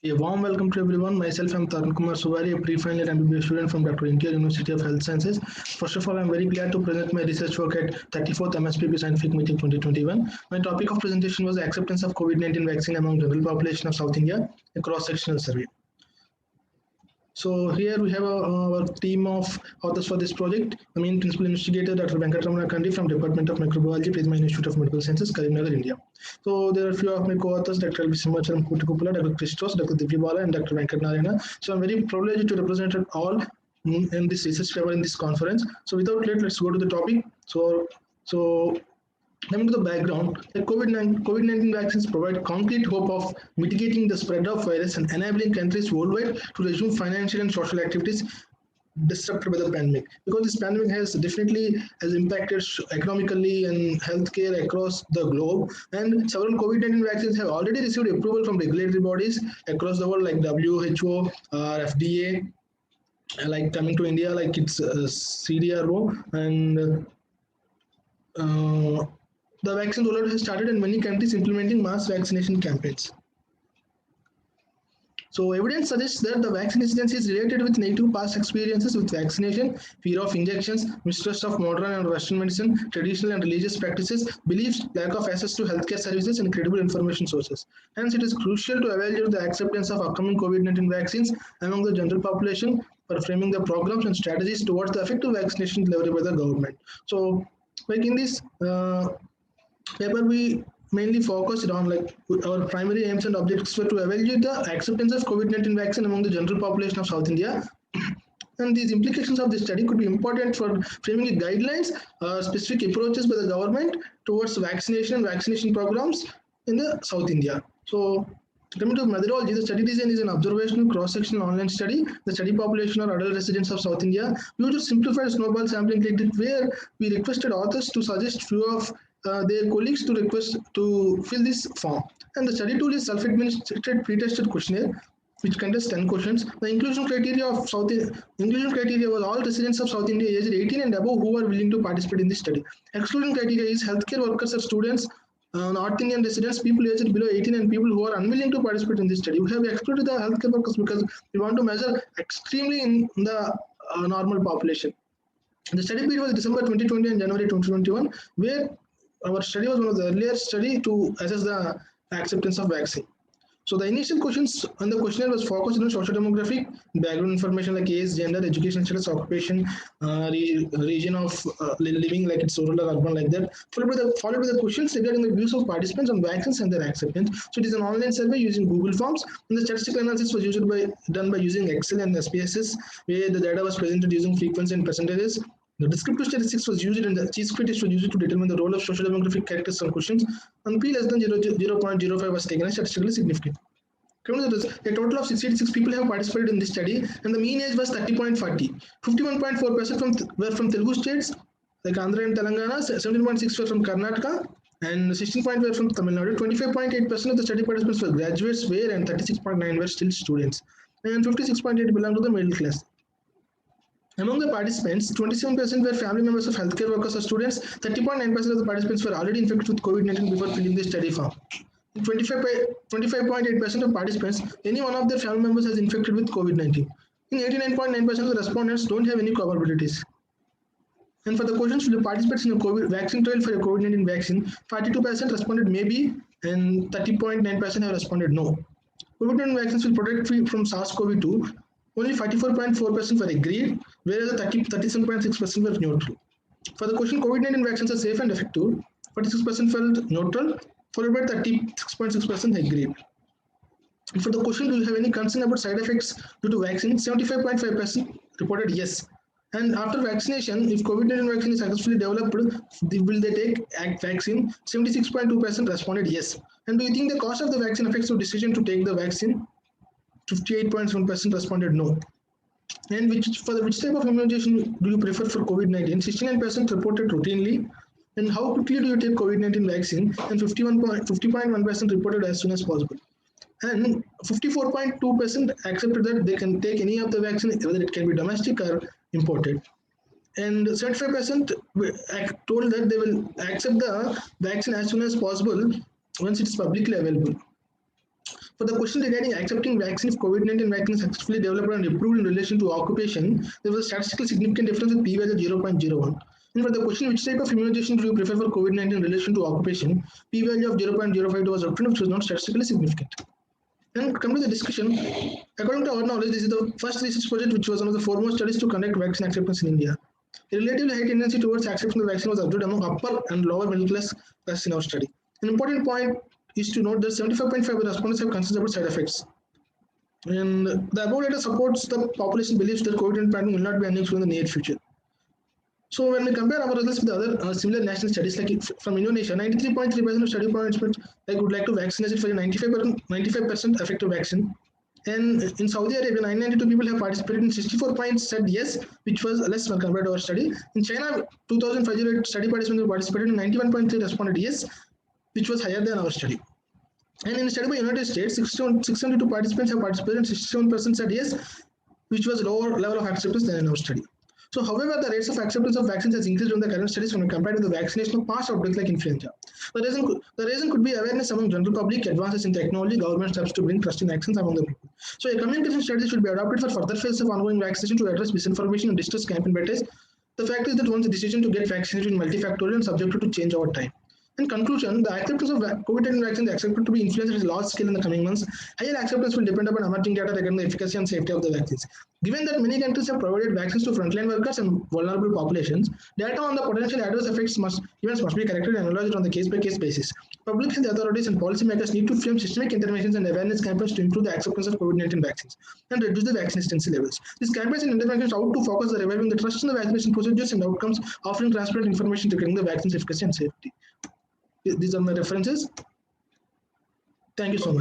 A warm welcome to everyone. Myself, I'm Tarun Kumar Suvvari, a pre-final MBBS student from Dr. India University of Health Sciences. First of all, I'm very glad to present my research work at 34th MSPP Scientific Meeting 2021. My topic of presentation was acceptance of COVID-19 vaccine among general population of South India, a cross-sectional survey. So here we have our team of authors for this project. The main principal investigator, Dr. Venkatramana Kandi from Department of Microbiology, Prisma Institute of Medical Sciences, Karimnagar, India. So there are a few of my co-authors, Dr. L. Simhacharam Kutikupula, Dr. Christos, Dr. Divyabala, and Dr. Venkat Narayana. So I'm very privileged to represent all in this research paper in this conference. So without late, let's go to the topic. So coming to the background, the COVID-19 vaccines provide concrete hope of mitigating the spread of virus and enabling countries worldwide to resume financial and social activities disrupted by the pandemic. Because this pandemic has impacted economically and healthcare across the globe, and several COVID-19 vaccines have already received approval from regulatory bodies across the world like WHO, FDA, like coming to India, like it's CDRO, and uh, the vaccine rollout has started and many countries implementing mass vaccination campaigns. So evidence suggests that the vaccine hesitancy is related with negative past experiences with vaccination, fear of injections, mistrust of modern and Western medicine, traditional and religious practices, beliefs, lack of access to healthcare services, and credible information sources. Hence, it is crucial to evaluate the acceptance of upcoming COVID-19 vaccines among the general population for framing the programs and strategies towards the effective vaccination delivery by the government. So, like in this paper, we mainly focused on like our primary aims and objectives were to evaluate the acceptance of COVID-19 vaccine among the general population of South India. And these implications of this study could be important for framing guidelines, specific approaches by the government towards vaccination and vaccination programs in the South India. So coming to methodology, the study design is an observational cross-sectional online study. The study population are adult residents of South India. We used a simplified snowball sampling technique where we requested authors to suggest few of their colleagues to request to fill this form. And the study tool is self-administered pre-tested questionnaire which contains 10 questions. The inclusion criteria was all residents of South India aged 18 and above who are willing to participate in this study. Exclusion criteria is healthcare workers or students, North Indian residents, people aged below 18, and people who are unwilling to participate in this study. We have excluded the healthcare workers because we want to measure extremely in the normal population. The study period was December 2020 and January 2021, where our study was one of the earliest study to assess the acceptance of vaccine. So the initial questions on the questionnaire was focused on social demographic background information like age, gender, education status, occupation, region of living, like it's rural or urban, like that. Followed by the questions regarding the views of participants on vaccines and their acceptance. So it is an online survey using Google Forms, and the statistical analysis was done by using Excel and SPSS, where the data was presented using frequency and percentages. The descriptive statistics was used and the chi-square test was used to determine the role of social demographic characters on questions, and p less than 0.05 was taken as statistically significant. A total of 686 people have participated in this study, and the mean age was 30.40. 51.4% were from Telugu states like Andhra and Telangana, 17.6 were from Karnataka, and 16.5 were from Tamil Nadu. 25.8% of the study participants were graduates, and 36.9 were still students, and 56.8 belong to the middle class. Among the participants, 27% were family members of healthcare workers or students. 30.9% of the participants were already infected with COVID-19 before filling the study form. 25.8% of participants, any one of their family members has infected with COVID-19. In 89.9% of the respondents don't have any comorbidities. And for the questions to the participants in a COVID vaccine trial for a COVID-19 vaccine, 42% responded maybe and 30.9% have responded no. COVID-19 vaccines will protect you from SARS-CoV-2. Only 44.4% were agreed, whereas 37.6% were neutral. For the question, COVID-19 vaccines are safe and effective, 46% felt neutral, followed by 36.6% agreed. And for the question, do you have any concern about side effects due to vaccine? 75.5% reported yes. And after vaccination, if COVID-19 vaccine is successfully developed, will they take vaccine? 76.2% responded yes. And do you think the cost of the vaccine affects your decision to take the vaccine? 58.7% responded no. And which type of immunization do you prefer for COVID-19? 69% reported routinely. And how quickly do you take COVID-19 vaccine? And 50.1% reported as soon as possible. And 54.2% accepted that they can take any of the vaccine, whether it can be domestic or imported. And 75% told that they will accept the vaccine as soon as possible once it is publicly available. For the question regarding accepting vaccine if COVID-19 vaccine is successfully developed and approved in relation to occupation, there was a statistically significant difference with p-value of 0.01. And for the question which type of immunization do you prefer for COVID-19 in relation to occupation, p-value of 0.05 was obtained, which was not statistically significant. And come to the discussion. According to our knowledge, this is the first research project which was one of the foremost studies to conduct vaccine acceptance in India. A relatively high tendency towards acceptance of the vaccine was observed among upper and lower middle class classes in our study. An important point is to note that 75.5% of the respondents have concerns about side effects. And the above data supports the population beliefs that COVID-19 pandemic will not be unuseful in the near future. So when we compare our results with other similar national studies, like from Indonesia, 93.3% of study participants would like to vaccinate for a 95% effective vaccine. And in Saudi Arabia, 992 people have participated in 64 points said yes, which was less when compared to our study. In China, 2,500 study participants participated in 91.3 responded yes, which was higher than our study. And in the study by United States, 672 participants have participated and 67% said yes, which was lower level of acceptance than in our study. So, however, the rates of acceptance of vaccines has increased in the current studies when compared to the vaccination of past outbreaks like influenza. The reason could be awareness among general public, advances in technology, government steps to bring trust in vaccines among the people. So, a communication strategy should be adopted for further phases of ongoing vaccination to address misinformation and distress campaign betters. The fact is that one's decision to get vaccinated is multifactorial and subject to change over time. In conclusion, the acceptance of COVID-19 vaccines is expected to be influenced at a large scale in the coming months. Higher acceptance will depend upon emerging data regarding the efficacy and safety of the vaccines. Given that many countries have provided vaccines to frontline workers and vulnerable populations, data on the potential adverse effects must be collected and analyzed on the case-by-case basis. Public health authorities and policymakers need to frame systemic interventions and awareness campaigns to improve the acceptance of COVID-19 vaccines and reduce the vaccination hesitancy levels. These campaigns and interventions ought to focus on reviving the trust in the vaccination procedures and outcomes, offering transparent information regarding the vaccine's efficacy and safety. These are my references. Thank you so much.